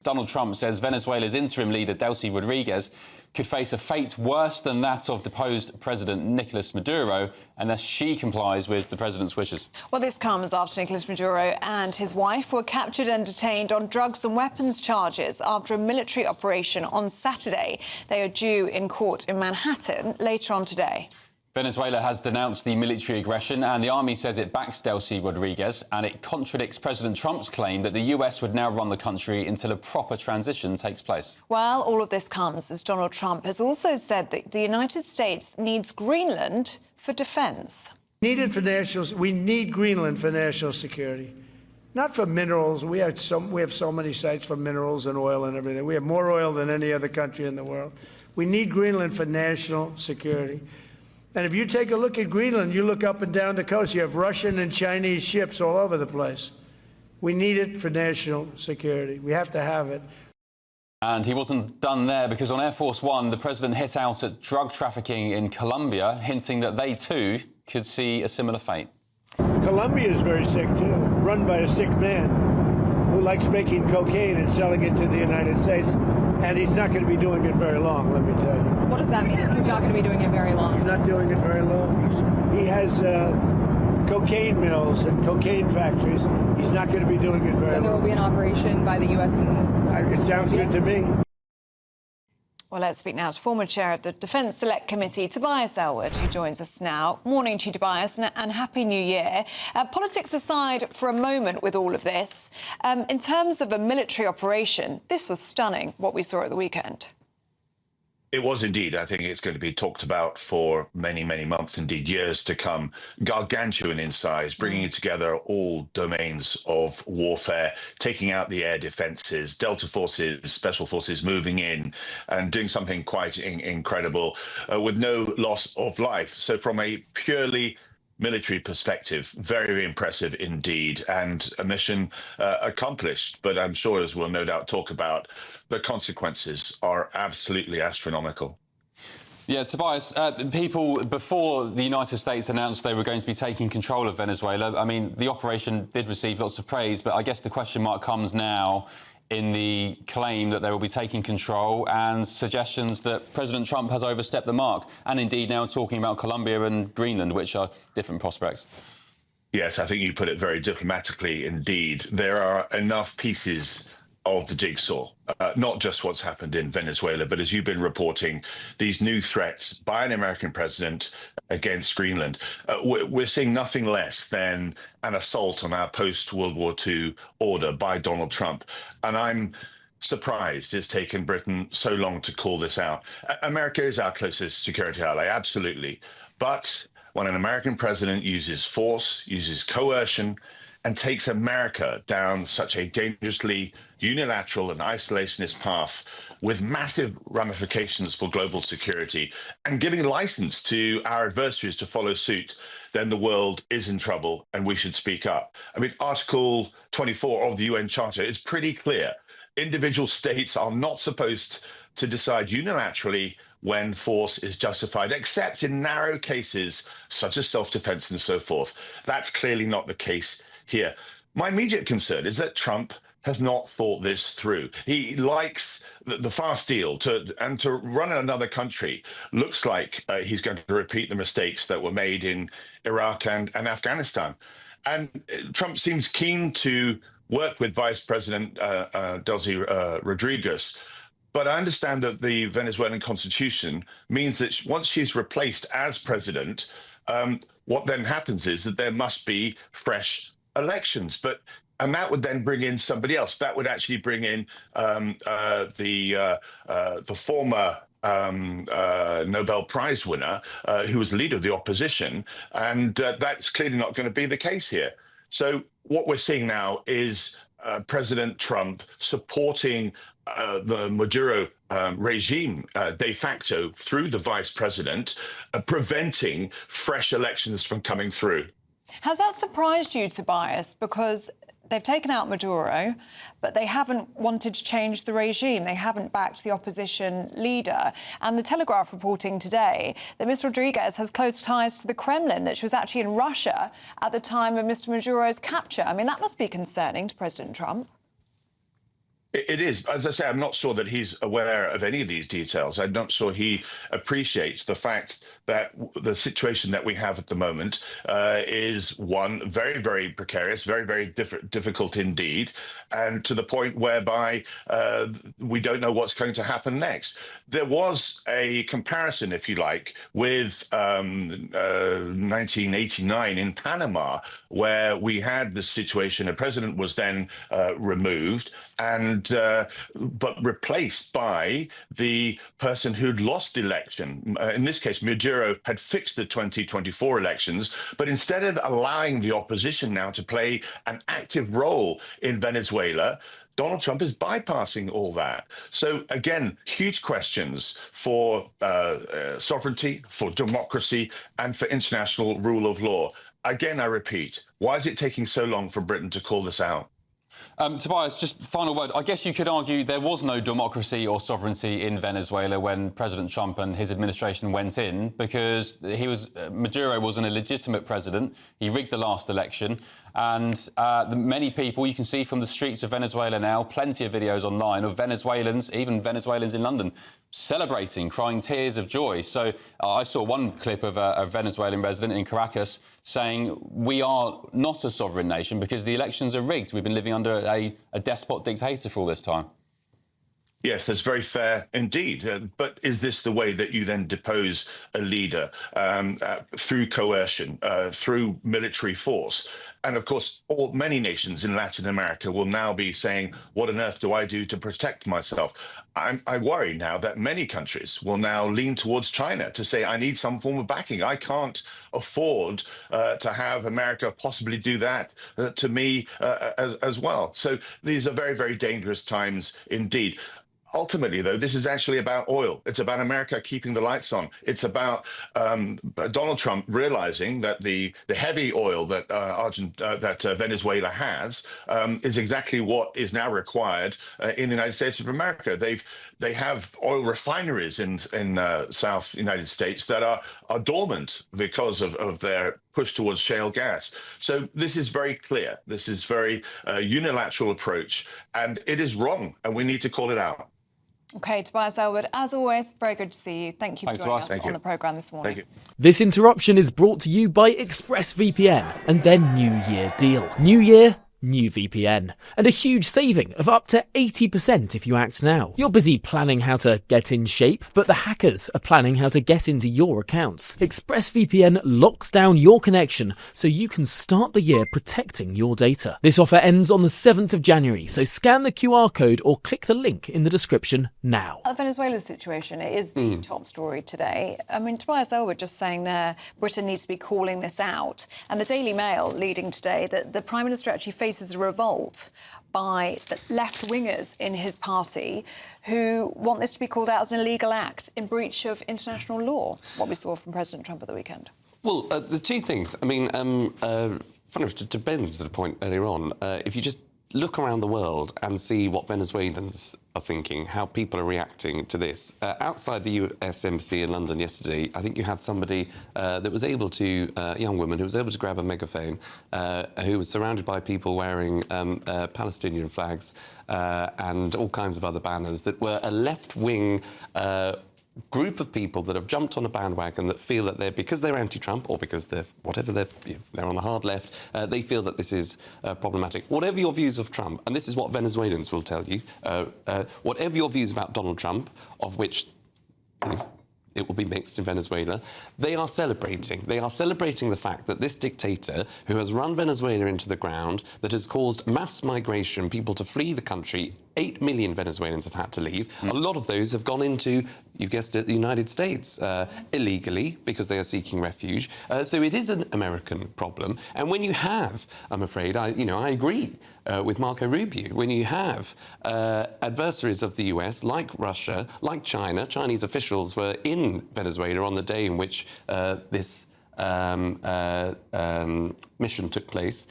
Donald Trump says Venezuela's interim leader, Delcy Rodriguez, could face a fate worse than that of deposed President Nicolas Maduro unless she complies with the president's wishes. Well, this comes after Nicolas Maduro and his wife were captured and detained on drugs and weapons charges after a military operation on Saturday. They are due in court in Manhattan later on today. Venezuela has denounced the military aggression and the army says it backs Delcy Rodriguez, and it contradicts President Trump's claim that the US would now run the country until a proper transition takes place. Well, all of this comes as Donald Trump has also said that the United States needs Greenland for defence. We need Greenland for national security, not for minerals. We have so many sites for minerals and oil and everything. We have more oil than any other country in the world. We need Greenland for national security. And if you take a look at Greenland, you look up and down the coast, you have Russian and Chinese ships all over the place. We need it for national security. We have to have it. And he wasn't done there, because on Air Force One, the president hit out at drug trafficking in Colombia, hinting that they too could see a similar fate. Colombia is very sick too, run by a sick man who likes making cocaine and selling it to the United States. And he's not going to be doing it very long, let me tell you. What does that mean? He's not going to be doing it very long. He's not doing it very long. He has cocaine mills and cocaine factories. He's not going to be doing it very long. So there will be an operation by the U.S. It sounds good to me. Well, let's speak now to former chair of the Defence Select Committee, Tobias Ellwood, who joins us now. Morning to you, Tobias, and Happy New Year. Politics aside for a moment with all of this, in terms of a military operation, this was stunning, what we saw at the weekend. It was indeed. I think it's going to be talked about for many, many months, indeed years to come. Gargantuan in size, bringing together all domains of warfare, taking out the air defenses, Delta forces, special forces moving in and doing something quite incredible with no loss of life. So from a purely military perspective, very, very impressive indeed, and a mission accomplished. But I'm sure, as we'll no doubt talk about, the consequences are absolutely astronomical. Yeah, Tobias, people before the United States announced they were going to be taking control of Venezuela, I mean, the operation did receive lots of praise, but I guess the question mark comes now in the claim that they will be taking control and suggestions that President Trump has overstepped the mark, and indeed now talking about Colombia and Greenland, which are different prospects. Yes, I think you put it very diplomatically indeed. There are enough pieces of the jigsaw, not just what's happened in Venezuela, but as you've been reporting, these new threats by an American president against Greenland. We're seeing nothing less than an assault on our post-World War II order by Donald Trump. And I'm surprised it's taken Britain so long to call this out. America is our closest security ally, absolutely. But when an American president uses force, uses coercion, and takes America down such a dangerously unilateral and isolationist path with massive ramifications for global security and giving license to our adversaries to follow suit, then the world is in trouble and we should speak up. I mean, Article 24 of the UN Charter is pretty clear. Individual states are not supposed to decide unilaterally when force is justified, except in narrow cases such as self-defense and so forth. That's clearly not the case here. My immediate concern is that Trump has not thought this through. He likes the fast deal, and to run another country looks like he's going to repeat the mistakes that were made in Iraq and Afghanistan. And Trump seems keen to work with Vice President Delcy Rodriguez. But I understand that the Venezuelan constitution means that once she's replaced as president, what then happens is that there must be fresh elections, and that would then bring in somebody else. That would actually bring in the former Nobel Prize winner, who was the leader of the opposition, and that's clearly not going to be the case here. So what we're seeing now is President Trump supporting the Maduro regime de facto through the vice president, preventing fresh elections from coming through. Has that surprised you, Tobias? Because they've taken out Maduro, but they haven't wanted to change the regime. They haven't backed the opposition leader. And the Telegraph reporting today that Ms. Rodriguez has close ties to the Kremlin, that she was actually in Russia at the time of Mr. Maduro's capture. I mean, that must be concerning to President Trump. It is. As I say, I'm not sure that he's aware of any of these details. I'm not sure he appreciates the fact that the situation that we have at the moment is one very, very precarious, very, very difficult indeed, and to the point whereby we don't know what's going to happen next. There was a comparison, if you like, with 1989 in Panama, where we had the situation, a president was then removed and but replaced by the person who'd lost the election. In this case, Maduro had fixed the 2024 elections, but instead of allowing the opposition now to play an active role in Venezuela, Donald Trump is bypassing all that. So again, huge questions for sovereignty, for democracy, and for international rule of law. Again, I repeat, why is it taking so long for Britain to call this out? Tobias, just final word. I guess you could argue there was no democracy or sovereignty in Venezuela when President Trump and his administration went in, because Maduro was an illegitimate president. He rigged the last election. And many people, you can see from the streets of Venezuela now, plenty of videos online of Venezuelans, even Venezuelans in London, celebrating, crying tears of joy. So I saw one clip of a Venezuelan resident in Caracas saying, we are not a sovereign nation because the elections are rigged. We've been living under a despot dictator for all this time. Yes, that's very fair indeed. But is this the way that you then depose a leader through coercion, through military force? And of course, many nations in Latin America will now be saying, what on earth do I do to protect myself? I worry now that many countries will now lean towards China to say, I need some form of backing. I can't afford to have America possibly do that to me as well. So these are very, very dangerous times indeed. Ultimately, though, this is actually about oil. It's about America keeping the lights on. It's about Donald Trump realizing that the heavy oil that Venezuela has is exactly what is now required in the United States of America. They have oil refineries in South United States that are dormant because of their push towards shale gas. So this is very clear. This is very unilateral approach, and it is wrong, and we need to call it out. OK, Tobias Ellwood, as always, very good to see you. Thank you for joining us on the programme this morning. Thank you. This interruption is brought to you by ExpressVPN and their New Year deal. New Year, new VPN. And a huge saving of up to 80% if you act now. You're busy planning how to get in shape, but the hackers are planning how to get into your accounts. ExpressVPN locks down your connection so you can start the year protecting your data. This offer ends on the 7th of January, so scan the QR code or click the link in the description now. The Venezuela situation, it is the top story today. I mean, Tobias Ellwood just saying there, Britain needs to be calling this out. And the Daily Mail leading today that the Prime Minister actually faces a revolt by the left-wingers in his party who want this to be called out as an illegal act in breach of international law, what we saw from President Trump at the weekend. Well, the two things. I mean, funny to Ben's point earlier on, if you just look around the world and see what Venezuelans are thinking, how people are reacting to this. Outside the US Embassy in London yesterday, I think you had somebody that was able to, a young woman who was able to grab a megaphone, who was surrounded by people wearing Palestinian flags and all kinds of other banners that were a left-wing group of people that have jumped on a bandwagon that feel that because they're anti-Trump or because they're whatever they're on the hard left, they feel that this is problematic. Whatever your views of Trump, and this is what Venezuelans will tell you, whatever your views about Donald Trump, of which it will be mixed in Venezuela, they are celebrating. They are celebrating the fact that this dictator, who has run Venezuela into the ground, that has caused mass migration, people to flee the country, 8 million Venezuelans have had to leave. A lot of those have gone into, you've guessed it, the United States, illegally, because they are seeking refuge. So it is an American problem. And when you have, I'm afraid, I agree with Marco Rubio, when you have adversaries of the US, like Russia, like China, Chinese officials were in Venezuela on the day in which this mission took place,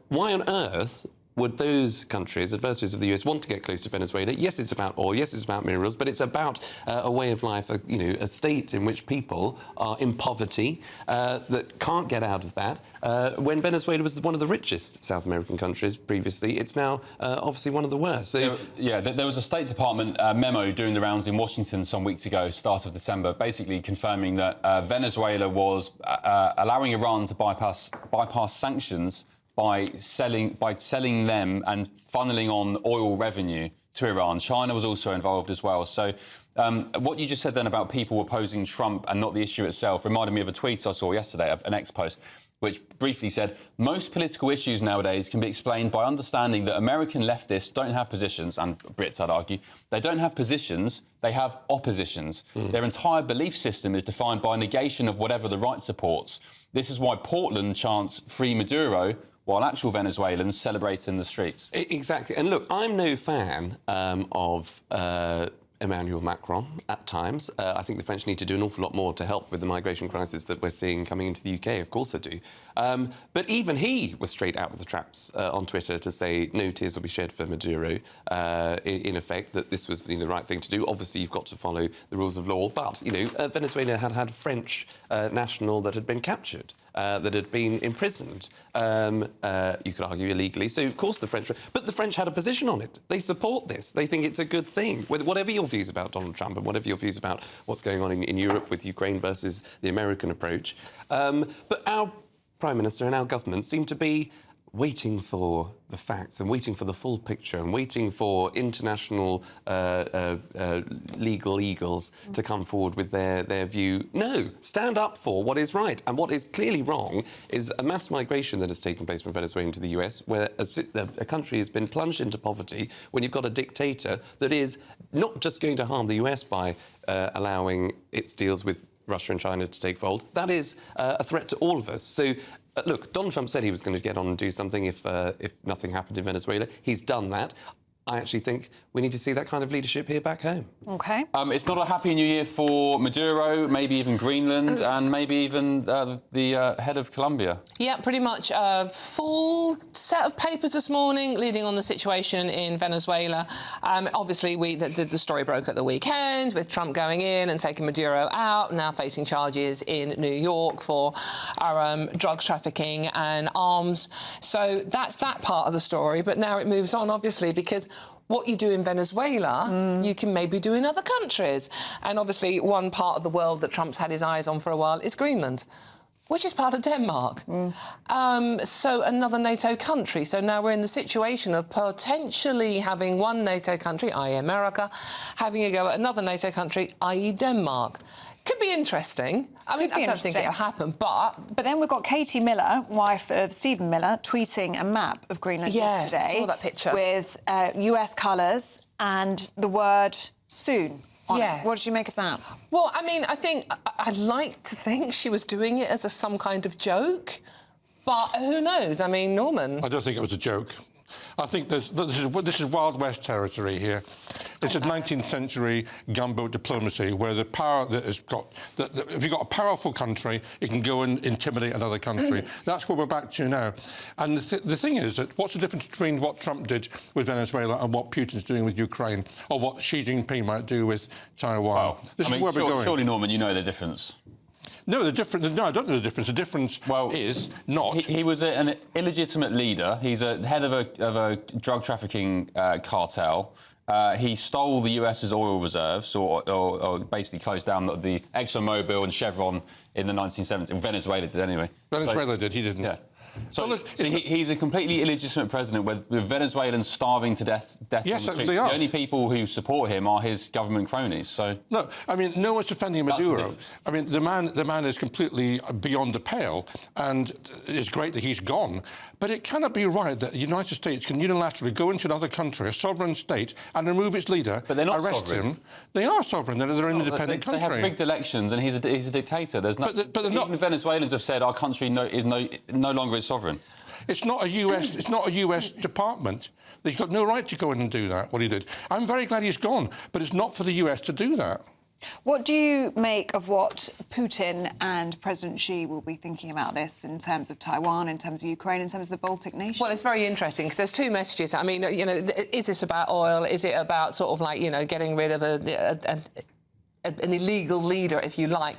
why on earth would those countries, adversaries of the US, want to get close to Venezuela? Yes, it's about oil. Yes, it's about minerals, but it's about a way of life, a state in which people are in poverty that can't get out of that. When Venezuela was one of the richest South American countries previously, it's now obviously one of the worst. So, there was a State Department memo doing the rounds in Washington some weeks ago, start of December, basically confirming that Venezuela was allowing Iran to bypass sanctions by selling them and funneling on oil revenue to Iran. China was also involved as well. So what you just said then about people opposing Trump and not the issue itself reminded me of a tweet I saw yesterday, an X post, which briefly said, most political issues nowadays can be explained by understanding that American leftists don't have positions, and Brits, I'd argue, they don't have positions, they have oppositions. Their entire belief system is defined by negation of whatever the right supports. This is why Portland chants Free Maduro, while actual Venezuelans celebrate in the streets. Exactly. And look, I'm no fan of Emmanuel Macron at times. I think the French need to do an awful lot more to help with the migration crisis that we're seeing coming into the UK. Of course I do. But even he was straight out of the traps on Twitter to say no tears will be shed for Maduro, in effect, that this was the right thing to do. Obviously, you've got to follow the rules of law. But, Venezuela had a French national that had been captured. That had been imprisoned, you could argue illegally. So, of course, the French had a position on it. They support this. They think it's a good thing. Whatever your views about Donald Trump and whatever your views about what's going on in Europe with Ukraine versus the American approach. But our Prime Minister and our government seem to be waiting for the facts and waiting for the full picture and waiting for international legal eagles to come forward with their view. No, stand up for what is right. And what is clearly wrong is a mass migration that has taken place from Venezuela into the US, where a country has been plunged into poverty when you've got a dictator that is not just going to harm the US by allowing its deals with Russia and China to take fold. That is a threat to all of us. So, look, Donald Trump said he was going to get on and do something if nothing happened in Venezuela. He's done that. I actually think we need to see that kind of leadership here back home. OK. It's not a happy new year for Maduro, maybe even Greenland, and maybe even the head of Colombia. Yeah, pretty much a full set of papers this morning leading on the situation in Venezuela. Obviously, the story broke at the weekend with Trump going in and taking Maduro out, now facing charges in New York for drugs trafficking and arms. So that's that part of the story. But now it moves on, obviously, because what you do in Venezuela, you can maybe do in other countries. And obviously, one part of the world that Trump's had his eyes on for a while is Greenland, which is part of Denmark. So another NATO country. So now we're in the situation of potentially having one NATO country, i.e. America, having a go at another NATO country, i.e. Denmark. Could be interesting. I mean, I don't think it'll happen, but then we've got Katie Miller, wife of Stephen Miller, tweeting a map of Greenland yesterday. Yes, I saw that picture. With US colours and the word soon on it. What did you make of that? Well, I mean, I think I'd like to think she was doing it as some kind of joke, but who knows? I mean, Norman. I don't think it was a joke. I think this is Wild West territory here. It's a 19th century gunboat diplomacy where the power that has got... if you've got a powerful country, it can go and intimidate another country. That's what we're back to now. And the thing is that what's the difference between what Trump did with Venezuela and what Putin's doing with Ukraine, or what Xi Jinping might do with Taiwan? Well, this is where we're going. Surely, Norman, you know the difference. No, I don't know the difference. The difference is not... He was an illegitimate leader. He's a head of a drug trafficking cartel. He stole the US's oil reserves, or basically closed down the ExxonMobil and Chevron in the 1970s. Venezuela did, anyway. Venezuela did, he didn't. Yeah. So he's a completely illegitimate president with Venezuelans starving to death yes, on the street. they are. The only people who support him are his government cronies. So no, I mean, no one's defending Maduro. I mean, the man is completely beyond the pale, and it's great that he's gone. But it cannot be right that the United States can unilaterally go into another country, a sovereign state, and remove its leader, but they're not arrest sovereign. him. They are sovereign. They're an independent country. They have rigged elections, and he's a dictator. There's no. But they're not. Even Venezuelans have said our country is no longer is sovereign. It's not a US. It's not a US department. He's got no right to go in and do that. What he did. I'm very glad he's gone, but it's not for the US to do that. What do you make of what Putin and President Xi will be thinking about this in terms of Taiwan, in terms of Ukraine, in terms of the Baltic nations? Well, it's very interesting because there's two messages. I mean, you know, is this about oil? Is it about sort of like, you know, getting rid of an illegal leader, if you like,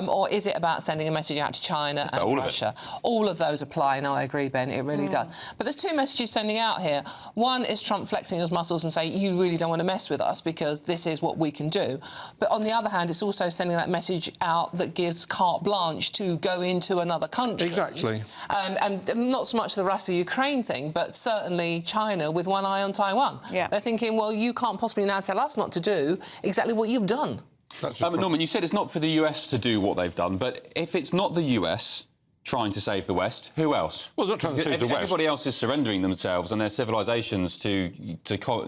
or is it about sending a message out to China and Russia? All of those apply, and I agree, Ben, it really does. But there's two messages sending out here. One is Trump flexing his muscles and saying, you really don't want to mess with us because this is what we can do. But on the other hand, it's also sending that message out that gives carte blanche to go into another country. Exactly. And not so much the Russia-Ukraine thing, but certainly China with one eye on Taiwan. Yeah. They're thinking, well, you can't possibly now tell us not to do exactly what you've done. Norman, you said it's not for the US to do what they've done, but if it's not the US trying to save the West, who else? Well, they're not trying to save the West. Everybody else is surrendering themselves and their civilizations to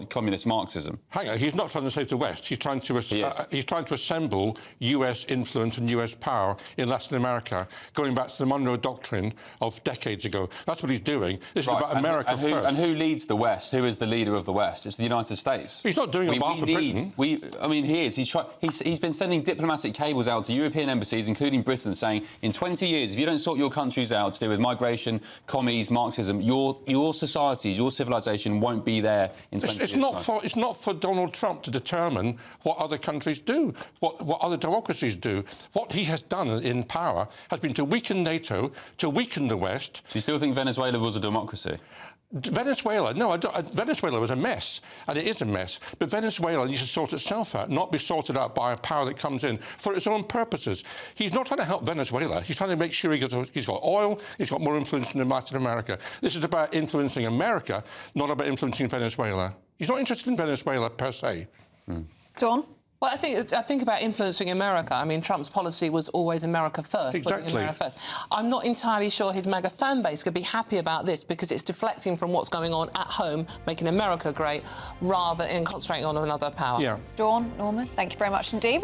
communist Marxism. Hang on, he's not trying to save the West. He's trying to assemble US influence and US power in Latin America, going back to the Monroe Doctrine of decades ago. That's what he's doing. This is about America first. And who leads the West? Who is the leader of the West? It's the United States. He's not doing it on behalf of Britain. I mean, he is. He's been sending diplomatic cables out to European embassies, including Britain, saying, in 20 years, if you don't sort your countries out to do with migration, commies, Marxism, your societies, your civilization won't be there in 20 years. It's not for Donald Trump to determine what other countries do, what other democracies do. What he has done in power has been to weaken NATO, to weaken the West. Do you still think Venezuela was a democracy? Venezuela, no, I don't. Venezuela was a mess, and it is a mess. But Venezuela needs to sort itself out, not be sorted out by a power that comes in for its own purposes. He's not trying to help Venezuela. He's trying to make sure he's got oil, he's got more influence in Latin America. This is about influencing America, not about influencing Venezuela. He's not interested in Venezuela per se. Dawn? Well, I think about influencing America. I mean, Trump's policy was always America first. Exactly. Putting America first. I'm not entirely sure his MAGA fan base could be happy about this because it's deflecting from what's going on at home, making America great, rather than concentrating on another power. Yeah. Dawn, Norman, thank you very much indeed.